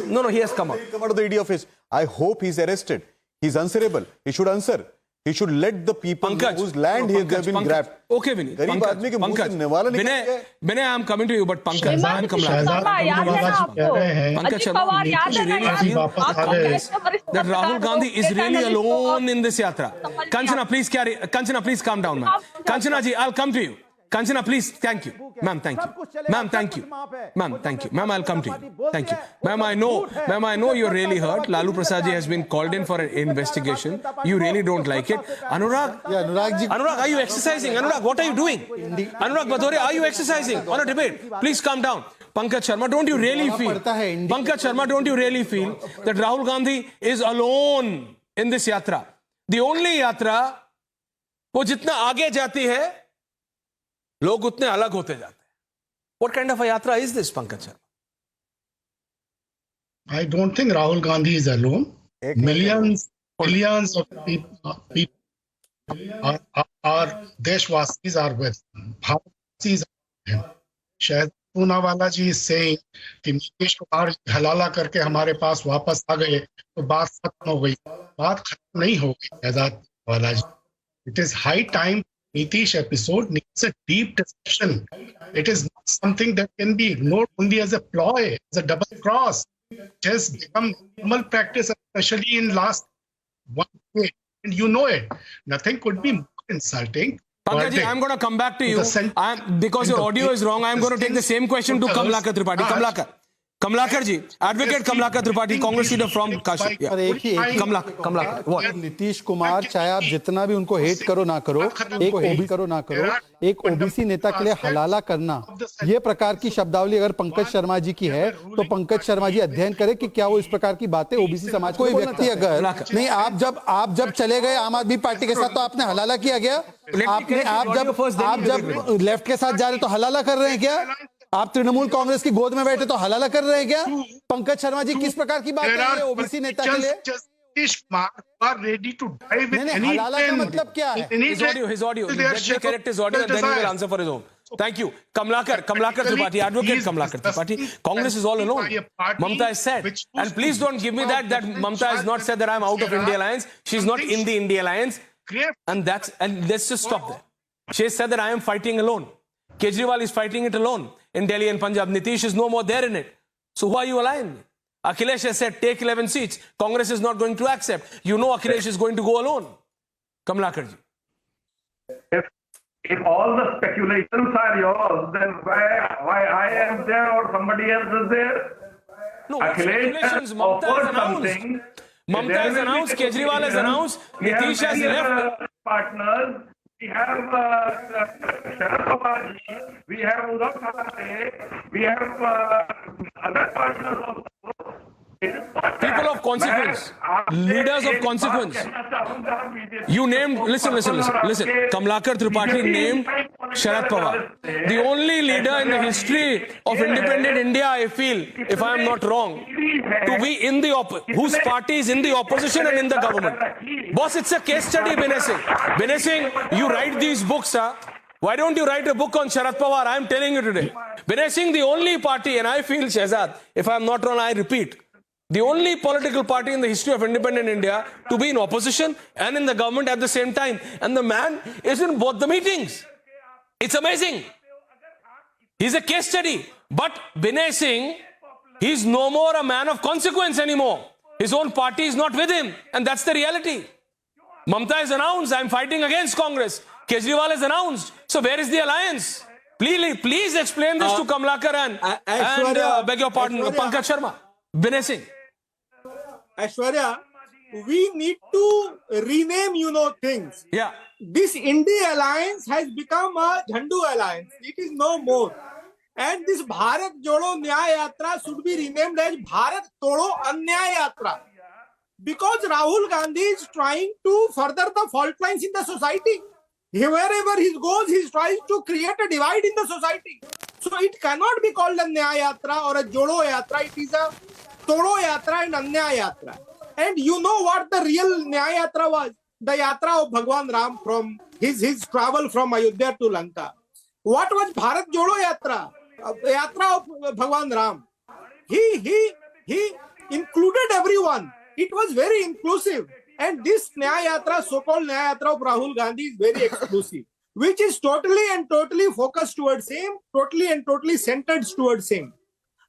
no, he has come out. Come out of the ED office. I hope he's arrested. He's answerable. He should answer. He should let the people whose land have been grabbed. Okay, Vinny. गरीब आदमी के मुंह से निवाला निकल गया। Vinay, I am coming to you, but Pankaj, I am coming. Pankaj Sharma, that Rahul Gandhi is really alone in this yatra. Kanchana, please calm down, ma'am. Kanchana ji, I'll come to you. Kanchana, please, thank you. Ma'am, thank you. Ma'am, thank you. Ma'am, thank you. Ma'am, I'll come to you. Thank you. Ma'am, I know you're really hurt. Lalu Prasad ji has been called in for an investigation. You really don't like it. Anurag, are you exercising? Anurag, what are you doing? Anurag Bhadoria, are you exercising on a debate? Please calm down. Pankaj Sharma, don't you really feel that Rahul Gandhi is alone in this yatra? The only yatra, वो जितना आगे जाती है लोग उतने अलग होते जाते हैं. What kind of a yatra is this, Pankaj Sharma? I don't think Rahul Gandhi is alone. Millions of people are Deshwasis are with him. Bharati's are with him. शायद पूनावाला जी is saying कि नीतीश कुमार हलाला करके हमारे पास वापस आ गए तो बात खत्म हो गई. बात खत्म नहीं हो गई शहजाद वाला जी. It is high time Nitish episode needs a deep discussion. It is not something that can be ignored only as a ploy, as a double cross. It has become normal practice, especially in last 1 day. And you know it. Nothing could be more insulting. Pankaj, I'm going to come back to you. Because your audio is wrong, I'm going to take the same question to Kamlakar Tripathi. Kamlakar ji, Advocate Kamlakar Tripathi, Congress leader from Kashi. Kamlakar. Nitish Kumar, चाहे आप जितना भी उनको hate करो ना करो, एक OBC नेता के लिए हलाला करना, ये प्रकार की शब्दावली अगर पंकज शर्मा जी की है तो पंकज शर्मा जी अध्ययन करें कि क्या वो इस प्रकार की बातें ओबीसी समाज कोई व्यक्ति अगर नहीं, आप जब चले गए आम आदमी पार्टी के साथ तो आपने हलाला किया गया? आप जब लेफ्ट के साथ जा रहे तो हलाला कर रहे हैं क्या? आप तृणमूल कांग्रेस की गोद में बैठे तो हलाला कर रहे हैं क्या? पंकज शर्मा जी किस प्रकार की बात कर रहे हैं ओबीसी नेता के लिए? Ready to dive with any हलाला का मतलब क्या है? His audio. Let me correct his audio and then he will answer for his own. Thank you. Kamlakar Tripathi, Advocate Kamlakar Tripathi. Congress is all alone. Mamta has said. And please don't give me that Mamta has not said that I'm out of India Alliance. She's not in the India Alliance. And let's just stop there. She has said that I am fighting alone. Kejriwal is fighting it alone in Delhi and Punjab. Nitish is no more there in it. So who are you aligning with? Akhilesh has said take 11 seats. Congress is not going to accept. You know Akhilesh is going to go alone. Kamlakar ji. If all the speculations are yours, then why I am there or somebody else is there? No, Akhilesh has offered something. Mamta has announced, Kejriwal has announced, Nitish has left. Partners. We have Sharad Pawar ji, we have Uddhav Thackeray, we have other partners also. People of consequence, leaders of consequence. You named, listen. Kamlakar Tripathi named Sharad Pawar. The only leader in the history of independent India, I feel, if I am not wrong, to be in the whose party is in the opposition and in the government. Boss, it's a case study, Binay Singh. Binay Singh, you write these books, huh? Why don't you write a book on Sharad Pawar? I am telling you today. Binay Singh, the only party, and I feel, Shehzad, if I am not wrong, I repeat, the only political party in the history of independent India to be in opposition and in the government at the same time. And the man is in both the meetings. It's amazing. He's a case study. But Binay Singh, he's no more a man of consequence anymore. His own party is not with him. And that's the reality. Mamta has announced, I'm fighting against Congress. Kejriwal has announced. So where is the alliance? Please explain this to Kamlakar and beg your pardon, Pankaj Sharma. Binay Singh. Aishwarya, we need to rename, things. Yeah. This India alliance has become a Jhandu alliance. It is no more. And this Bharat Jodo Nyaya Yatra should be renamed as Bharat Todo Anyaya Yatra. Because Rahul Gandhi is trying to further the fault lines in the society. Wherever he goes, he tries to create a divide in the society. So it cannot be called a Nyaya Yatra or a Jodo Yatra. It is a Todo Yatra and Anyaya Yatra. And you know what the real Nyaya Yatra was? The Yatra of Bhagwan Ram from his travel from Ayodhya to Lanka. What was Bharat Jodo Yatra? Yatra of Bhagwan Ram. He included everyone. It was very inclusive. And this Nyaya Yatra, so-called Nyaya Yatra of Rahul Gandhi is very exclusive, which is totally focused towards him, totally centered towards him.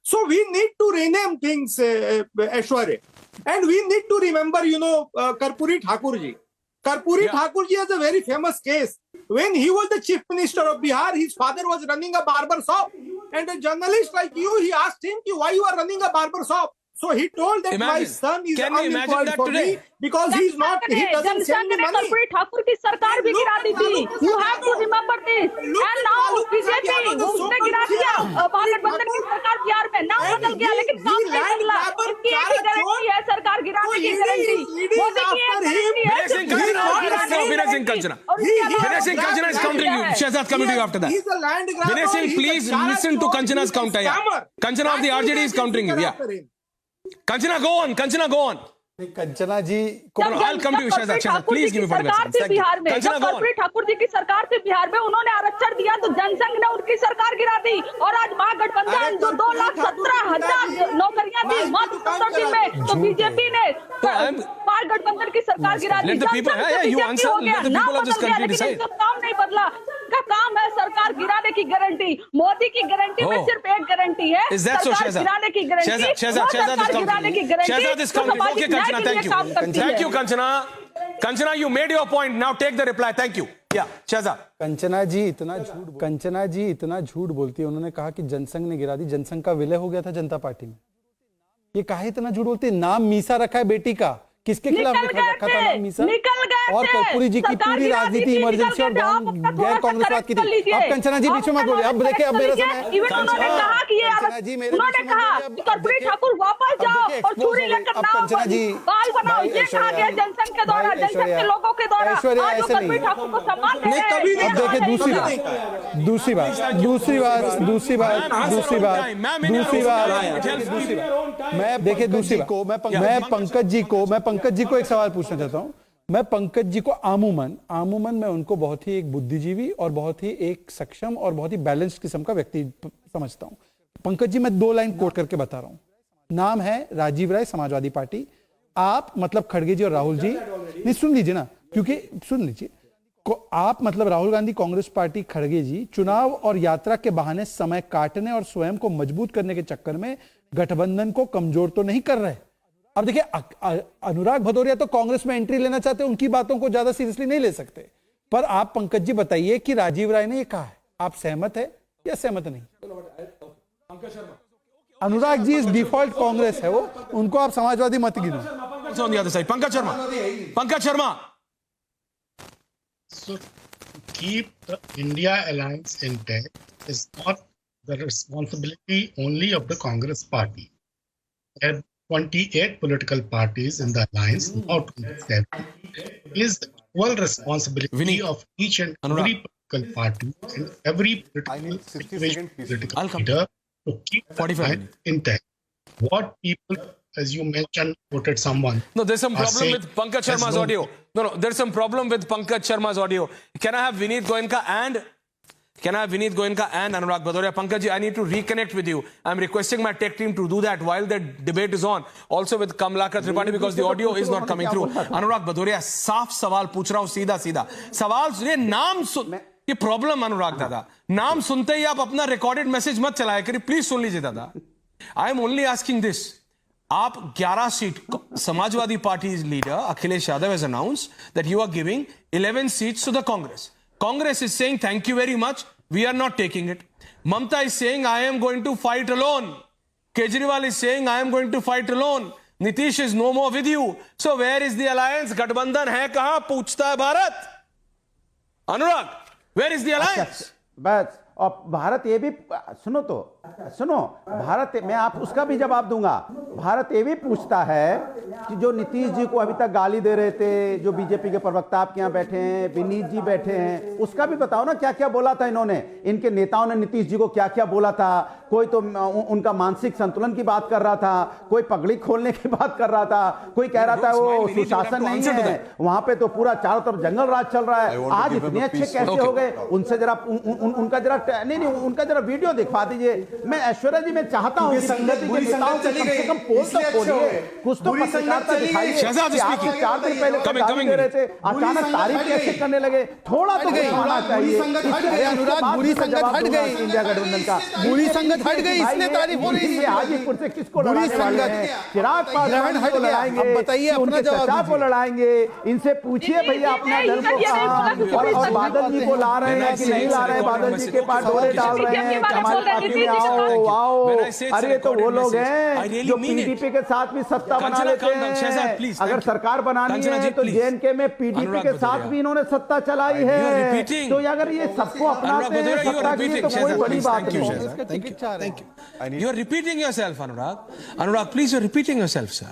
So we need to rename things, Aishwarya. And we need to remember, Karpuri Thakurji. Karpuri Thakurji has a very famous case. When he was the chief minister of Bihar, his father was running a barber shop. And a journalist like you, he asked him, why you are running a barber shop? So he told that my son is unemployed for me because he doesn't send me money. Karpoori Thakur की सरकार भी गिरा दी थी. You have to remember this. And now BJP उसने गिरा दिया महागठबंधन की सरकार बिहार में. नाम बदल गया लेकिन काम नहीं बदला. इनकी एक ही गारंटी है सरकार गिराने की गारंटी. मोदी की एक गारंटी है. Binay Singh Kanchana is countering you. Shehzad coming to you after that. Binay Singh, please listen to Kanchana's counter. Kanchana of the RJD is countering you. Yeah. Kanchana, go on. Kanchana ji I'll come to you, Shehzad. Please give me 45 seconds. Thank you. Kanchana, go on. Karpoori Thakur ji की सरकार थी बिहार में, उन्होंने आरक्षण दिया तो जनसंघ ने उनकी सरकार गिरा दी. और आज महागठबंधन जो 2,17,000 नौकरियां दी मात्र 15 दिन में, तो बीजेपी ने महागठबंधन की सरकार गिरा दी. नाम बदल गया लेकिन इनका काम नहीं बदला. का काम है सरकार गिराने की गारंटी. मोदी की गारंटी में सिर्फ एक गारंटी है, सरकार गिराने की गारंटी. सरकार गिराने की guarantee. Thank you, Kanchana. Kanchana, you made your point. Now take the reply. Thank you. Yeah, Shehzad. Kanchana ji इतना झूठ बोलती है. उन्होंने कहा कि जनसंघ ने गिरा दी. जनसंघ का विलय हो गया था जनता पार्टी में. ये काहे इतना झूठ बोलती है? नाम मीसा रखा है बेटी का. किसके खिलाफ रखा था नाम मीसा? और कर्पूरी जी की पूरी राजनीति इमरजेंसी और गैर कांग्रेसवाद की थी. अब कंचना जी बीच में मत बोलिए. अब देखिए, अब मेरा समय. उन्होंने कहा कि उन्होंने कहा कि कर्पूरी ठाकुर वापस जाओ और चूड़ी लेकर कंचना जी बाल बनाओ. ये कहा गया जनसंघ के द्वारा, जनसंघ के लोगों के द्वारा. आज कर्पूरी ठाकुर को सम्मान दे रहे हैं. अब देखिए दूसरी बात मैं पंकज जी को एक सवाल पूछना चाहता हूं. मैं पंकज जी को आमूमन मैं उनको बहुत ही एक बुद्धिजीवी और बहुत ही एक सक्षम और बहुत ही बैलेंस्ड किस्म का व्यक्ति समझता हूं. पंकज जी, मैं 2 लाइन कोट करके बता रहा हूं. नाम है राजीव राय, समाजवादी पार्टी. आप मतलब खड़गे जी और राहुल जी, नहीं सुन लीजिए ना, क्योंकि सुन लीजिए, आप मतलब राहुल गांधी कांग्रेस पार्टी खड़गे जी चुनाव और यात्रा के बहाने समय काटने और स्वयं को मजबूत करने के चक्कर में गठबंधन को कमजोर तो नहीं कर रहे. अब देखिए, अनुराग भदौरिया तो कांग्रेस में एंट्री लेना चाहते हैं, उनकी बातों को ज्यादा सीरियसली नहीं ले सकते. पर आप पंकज जी बताइए कि राजीव राय ने ये कहा है, आप सहमत है या सहमत नहीं? अनुराग जी इस डिफॉल्ट कांग्रेस है, वो उनको आप समाजवादी मत गिनो. Pankaj Sharma. So keep the India alliance intact is not the responsibility only of the Congress party. There are 28 political parties in the alliance, not 27. It is the equal responsibility of each and every political party and every political leader to keep the alliance intact. What people, as you mentioned, voted someone. No, there's some problem with Pankaj Sharma's audio. No, there's some problem with Pankaj Sharma's audio. Can I have Vineet Goenka and Anurag Bhadoria? Pankaj ji, I need to reconnect with you. I'm requesting my tech team to do that while the debate is on. Also with Kamlakar Tripathi because the audio is not coming through. Anurag Bhadoria, साफ सवाल पूछ रहा हूँ, सीधा. सवाल सुनिए, नाम सुन. ये प्रॉब्लम अनुराग दादा, नाम सुनते ही आप अपना रिकॉर्डेड मैसेज मत चलाया करिए. प्लीज सुन लीजिए दादा. I am only asking this. आप 11 seat, Samajwadi party leader Akhilesh Yadav has announced that you are giving 11 seats to the Congress. Congress is saying, thank you very much, we are not taking it. Mamta is saying, I am going to fight alone. Kejriwal is saying, I am going to fight alone. Nitish is no more with you. So where is the alliance? Gadbandhan hai kahan? Puchta hai Bharat. Anurag, where is the alliance? बस और भारत ये भी सुनो भारत मैं आप उसका भी जवाब दूंगा। भारत ये भी पूछता है कि जो नीतीश जी को अभी तक गाली दे रहे थे, जो बीजेपी के प्रवक्ता आपके यहाँ बैठे हैं, विनीत जी बैठे हैं, उसका भी बताओ ना क्या क्या बोला था इन्होंने, इनके नेताओं ने नीतीश जी को क्या क्या बोला था। कोई तो उनका मानसिक संतुलन की बात कर रहा था, कोई पगड़ी खोलने की बात कर रहा था, कोई कह रहा था वो सुशासन नहीं है, वहां पे तो पूरा चारों तरफ जंगल राज चल रहा है। आज इतने अच्छे कैसे हो गए? उनसे जरा उनका जरा नहीं उनका जरा वीडियो दिखवा दीजिए। मैं ऐश्वर्या जी मैं चाहता हूँ कुछ तो पत्रकारिता दिखाइए। 4 दिन पहले गाली दे रहे थे, अचानक तारीफ कैसे करने लगे? थोड़ा तो होना चाहिए। अनुराग बुरी संगत हट गई, इंडिया गठबंधन का बुरी संगत हट गई, इसने तारीफ हो रही है। हाजीपुर से किसको लड़ाने वाले हैं? चिराग पासवान को लड़ाएंगे, बताइए अपना जवाब को लड़ाएंगे। इनसे पूछिए भैया अपना दल को कहां, और बादल जी को ला रहे हैं कि नहीं ला रहे हैं? बादल जी के पास डोरे डाल रहे हैं कि हमारी पार्टी में आओ आओ। अरे तो वो लोग हैं जो पीडीपी के साथ भी सत्ता बना लेते हैं। अगर सरकार बनानी है तो जेएनके में पीडीपी के साथ भी इन्होंने सत्ता चलाई है। तो अगर ये सबको अपनाते हैं सत्ता की तो कोई बड़ी बात नहीं है। You are repeating yourself, Anurag. Anurag, please, you are repeating yourself, sir.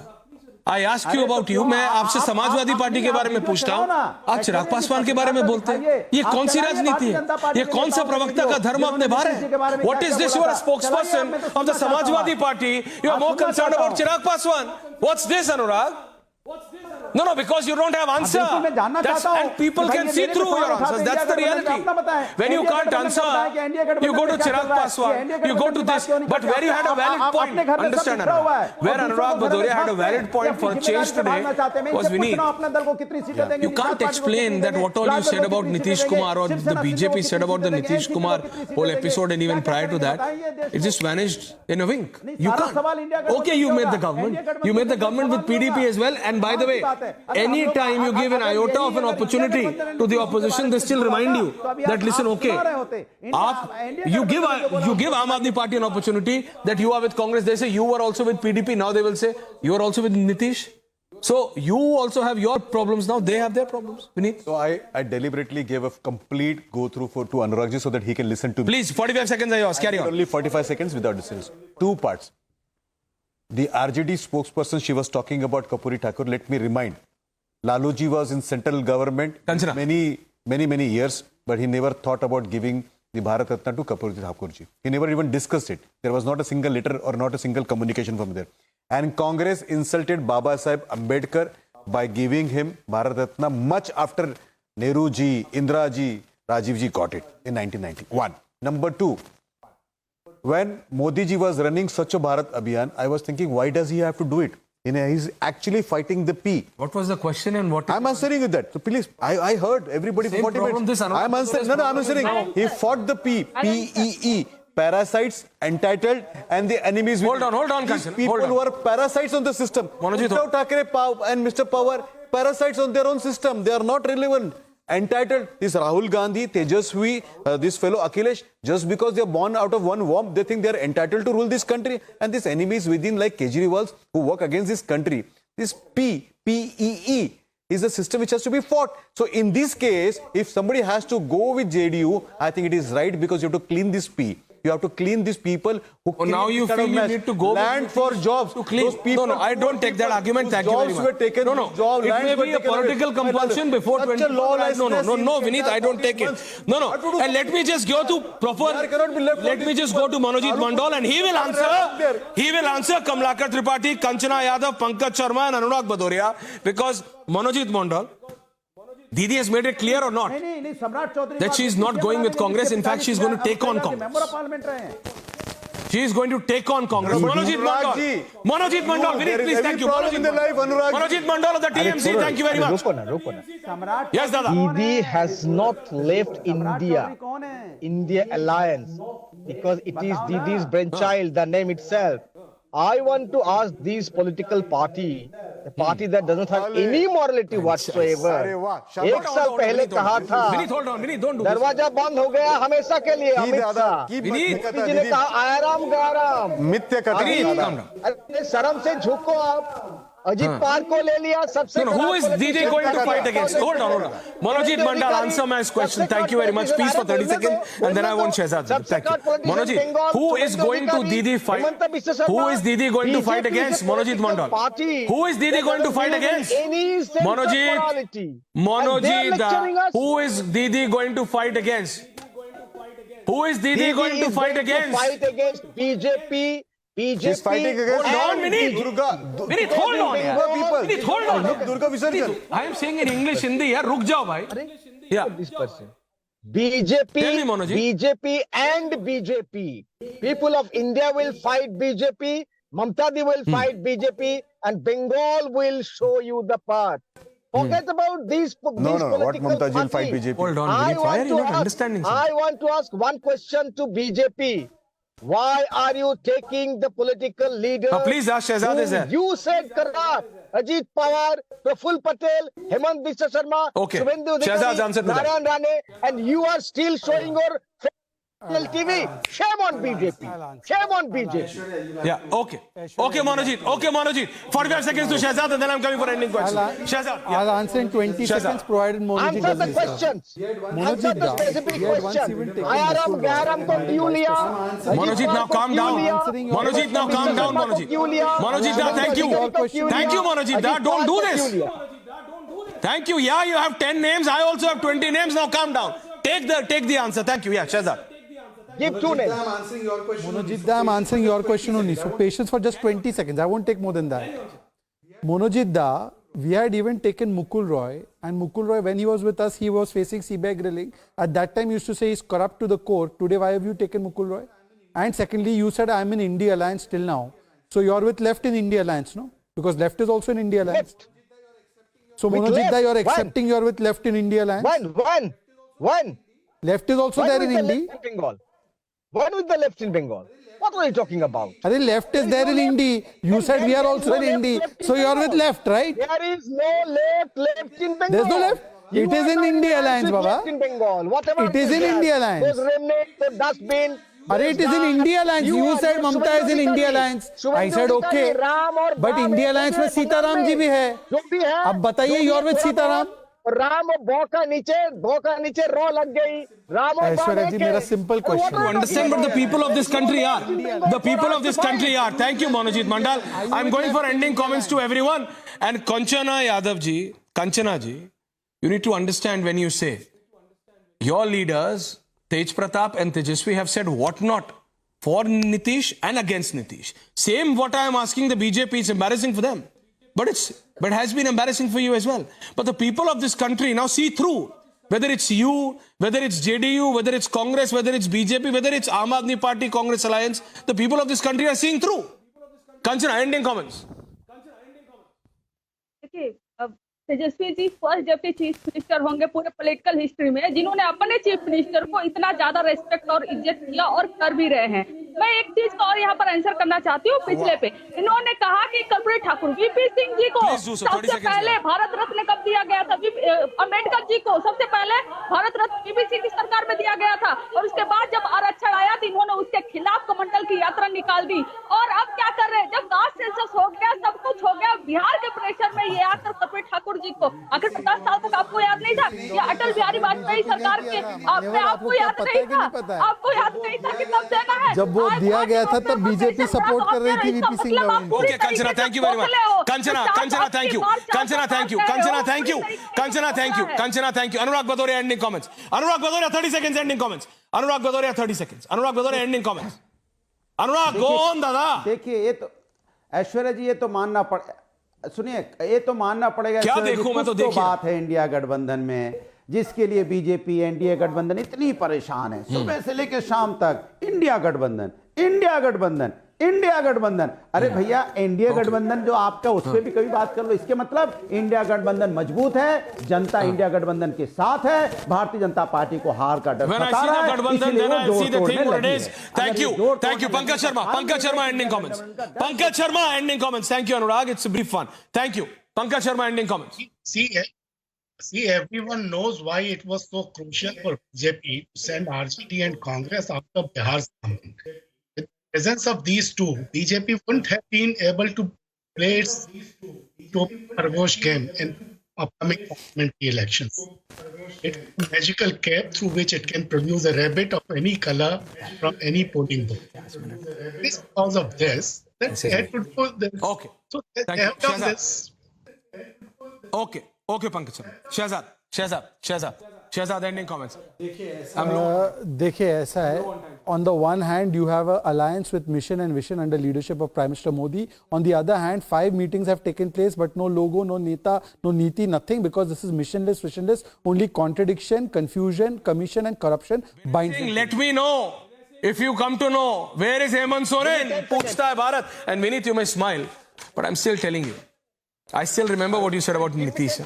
I asked you about you. मैं आपसे समाजवादी पार्टी के बारे में पूछता हूँ, आप चिराग पासवान के बारे में बोलते हैं। ये कौन सी राजनीति है? ये कौन सा प्रवक्ता का धर्म अपने बाहर है? What is this? You are a spokesperson of the Samajwadi Party. You are more concerned about Chirag Paswan. What's this, Anurag? No, because you don't have answer. And people can see through your answers. That's the reality. When you can't answer, you go to Chirag Paswan, you go to this. But where you had a valid point, understand, Anurag, where Anurag Bhadoria had a valid point for a change today was Vineet. You can't explain that what all you said about Nitish Kumar or the BJP said about the Nitish Kumar whole episode and even prior to that, it just vanished in a wink. You can't. Okay, you made the government. You made the government with PDP as well. And by the way, any time you give an iota of an opportunity to the opposition, they still remind you that listen, okay, you give Aam Aadmi Party an opportunity that you are with Congress. They say you were also with PDP. Now they will say you are also with Nitish. So you also have your problems now. They have their problems. Vineet? So I deliberately gave a complete go through to Anurag ji so that he can listen to me. Please, 45 seconds are yours. Carry on. Only 45 seconds without decisions. 2 parts. The RJD spokesperson, she was talking about Kapuri Thakur. Let me remind, Lalu ji was in central government many years, but he never thought about giving the Bharat Ratna to Kapuri Thakur ji. He never even discussed it. There was not a single letter or not a single communication from there. And Congress insulted Baba Saheb Ambedkar by giving him Bharat Ratna much after Nehru ji, Indira ji, Rajiv ji got it in 1991. Number 2, when Modi ji was running Swachh Bharat Abhiyan, I was thinking, why does he have to do it? He's actually fighting the P. What was the question and what? I'm answering with that. So please, I heard everybody for 40 minutes. I'm answering. No, I'm answering. He fought the P. P-E-E. Parasites, entitled, and the enemies. Hold on, These people who are parasites on the system. Uddhav Thackeray and Mr. Pawar, parasites on their own system. They are not relevant. Entitled, this Rahul Gandhi, Tejaswi, this fellow Akhilesh, just because they are born out of one womb, they think they are entitled to rule this country. And these enemies within, like Kejriwals, who work against this country. This P-E-E is a system which has to be fought. So in this case, if somebody has to go with JDU, I think it is right because you have to clean this P. You have to clean these people who now you feel you need to go land for jobs to clean. No, I don't take that argument. Thank you very much. Taken, it may be a political compulsion before 20. No, Vineet, I don't take it. No. And let me just go to Let me just go to Manojit Mandal and he will answer. He will answer Kamlakar Tripathi, Kanchana Yadav, Pankaj Sharma and Anurag Bhadoria because Manojit Mandal, Didi has made it clear or not that she is not going with Congress. In fact, she is going to take on Congress. She is going to take on Congress. Manojit Mandal, Vineet, please, thank you. Manojit Mandal of the TMC, thank you very much. Yes, Dada. Didi has not left India Alliance because it is Didi's brainchild, the name itself. I want to ask these political party party that doesn't have any morality whatsoever. एक साल पहले कहा था दरवाजा बंद हो गया हमेशा के लिए अमित शाह जी ने कहा आराम गराम मिथ्या कथन शर्म से झुको आप अजीत पवार को ले लिया सबसे who is Didi going to fight against? Hold on. Manojit Mandal, answer my question. Thank you very much. Please for 30 seconds, and then I want Shehzad. Thank you. Manojit, who is going to Didi fight? Who is Didi going to fight against? Manojit Mandal. Who is Didi going to fight against? Manojit, who is Didi going to fight against? Who is Didi going to fight against? Fight against BJP. She's fighting against Durga. Vinit, hold on. Vinit, hold on. Durga Visarjan. I am saying in English, Hindi, yaar. Ruk jao, bhai. Yeah. This person. BJP and BJP. People of India will fight BJP. Mamta Di will fight BJP, and Bengal will show you the path. Forget about these. No. What Mamta Ji will fight BJP? Hold on. Vinit, why are you not understanding? I want to ask one question to BJP. Why are you taking the political leaders? Please ask Shehzad is there. You said corrupt. Ajit Pawar, Praful Patel, Hemant Biswa Sharma, Subhendu Adhikari, Narayan Rane, and you are still showing your TV. Shame on BJP. Shame on BJP. Yeah, okay. Okay, Manojit. 45 seconds to Shehzad, and then I'm coming for ending question. Shehzad. I'll answer in 20 seconds, provided Manojit Answer does the this. questions. Answer the specific question. Ayaram Garam ko kyun liya? Manojit, now calm down. Manojit, now calm down, Manojit. Manojit, now thank you. Thank you, Manojit. Don't do this. Thank you. Yeah, you have 10 names. I also have 20 names. Now calm down. Take the answer. Thank you. Yeah, Shehzad. Give 2 names. Manojit, I'm answering your question only. So patience for just 20 seconds. I won't take more than that. Manojit Da, we had even taken Mukul Roy, and Mukul Roy, when he was with us, he was facing CBI grilling. At that time, you used to say he's corrupt to the core. Today, why have you taken Mukul Roy? And secondly, you said I'm in India Alliance till now. So you're with left in India Alliance, no? Because left is also in India Alliance. So Manojit Da, you're accepting you're with left in India Alliance? When? Left is also there in India. One with the left in Bengal. What are you talking about? Arey, left is there in India. You said we are also in India. So you are with left, right? There is no left in Bengal. There's no left. It is in India Alliance, Baba. It is in India Alliance. Those remnants, the dustbin. Arey, it is in India Alliance. You said Mamta is in India Alliance. I said okay. But India Alliance में सीताराम जी भी है. अब बताइए you are with Sitaram. Ram और बौ का नीचे raw लग गई. Aishwarya ji, मेरा simple question. To understand what the people of this country are. The people of this country are. Thank you, Manojit Mandal. I'm going for ending comments to everyone. And Kanchana ji, you need to understand when you say your leaders, Tej Pratap and Tejasvi, have said what not for Nitish and against Nitish. Same what I am asking the BJP, it's embarrassing for them. But it has been embarrassing for you as well. But the people of this country now see through. Whether it's you, whether it's JDU, whether it's Congress, whether it's BJP, whether it's Aam Aadmi Party, Congress Alliance, the people of this country are seeing through. Kanchana, ending comments. देखिए, Tejashwi ji first deputy chief minister होंगे पूरे political history में जिन्होंने अपने chief minister को इतना ज्यादा respect और इज्जत किया और कर भी रहे हैं। मैं एक चीज का और यहाँ पर आंसर करना चाहती हूँ पिछले पे इन्होंने कहा कि कर्पूरी ठाकुर वीपी सिंह जी को सबसे पहले भारत रत्न कब दिया गया था? अम्बेडकर जी को सबसे पहले भारत रत्न वीपी सिंह की सरकार में दिया गया था और उसके बाद जब आरक्षण आया तो इन्होंने उसके खिलाफ कमंडल की यात्रा निकाल दी। और अब क्या कर रहे हैं? जब कास्ट सेंसस हो गया, सब कुछ हो गया, बिहार के प्रेशर में ये आकर कर्पूरी ठाकुर जी को आखिर 50 साल तक आपको याद नहीं था? या अटल बिहारी वाजपेयी सरकार के आपको याद नहीं था? आपको याद नहीं था कि तब देना है? जब वो दिया गया था तब बीजेपी सपोर्ट कर रही थी VP Singh government. Okay, Kanchana, thank you very much. Kanchana, thank you. Kanchana, thank you. Kanchana, thank you. Kanchana, thank you. Kanchana, thank you. Anurag Bhadoria, ending comments. Anurag Bhadoria, 30 seconds, ending comments. Anurag Bhadoria, 30 seconds. Anurag Bhadoria, ending comments. Anurag, go on, दादा. देखिए, ये तो ऐश्वर्या जी, ये तो मानना सुनिए, ये तो मानना पड़ेगा। क्या देखूं मैं तो देखिए। बात है इंडिया गठबंधन में, जिसके लिए बीजेपी एनडीए गठबंधन इतनी परेशान है, सुबह से लेकर शाम तक इंडिया गठबंधन इंडिया गठबंधन, इंडिया गठबंधन। अरे भैया एनडीए गठबंधन जो आपका, उस पर भी कभी बात कर लो। इसके मतलब इंडिया गठबंधन मजबूत है, जनता इंडिया गठबंधन के साथ है, भारतीय जनता पार्टी को हार का डर सता रहा है, इसलिए वो जोड़ तोड़ने लगी है। Thank you, Pankaj Sharma, ending comments. Pankaj Sharma, ending comments. Thank you, Anurag. It's a brief one. Thank you. Pankaj Sharma, ending comments. See, everyone knows why it was so crucial for BJP to send RJD and Congress out of Bihar's government. With the presence of these two, BJP wouldn't have been able to play its Khargosh game in upcoming parliamentary elections. It's a magical cape through which it can produce a rabbit of any color from any polling booth. This because of this, that they had to do this. Okay. So they have done this. Okay, Pankaj Sharma. Shehzad, ending comments. देखिए ऐसा है, on the one hand you have an alliance with Mission and Vision under leadership of Prime Minister Modi. On the other hand, 5 meetings have taken place but no logo, no neta, no niti, nothing, because this is missionless, visionless, only contradiction, confusion, commission and corruption. Let me know if you come to know where is Hemant Soren. Puchta hai Bharat. And Vinit, you may smile, but I'm still telling you. I still remember what you said about Nitish.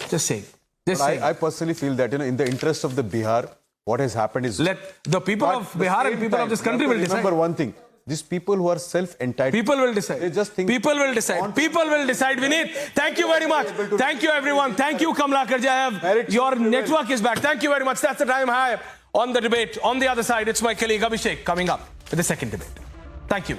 Just saying. I personally feel that, in the interest of the Bihar, what has happened is... Let the people of Bihar and people of this country will decide. Remember one thing. These people who are self-entitled... People will decide. They just think... People will decide. People will decide, Vinit. Thank you very much. Thank you, everyone. Thank you, Kamlakar Ji. Your network is back. Thank you very much. That's the time I have on the debate. On the other side, it's my colleague Abhishek coming up with the second debate. Thank you.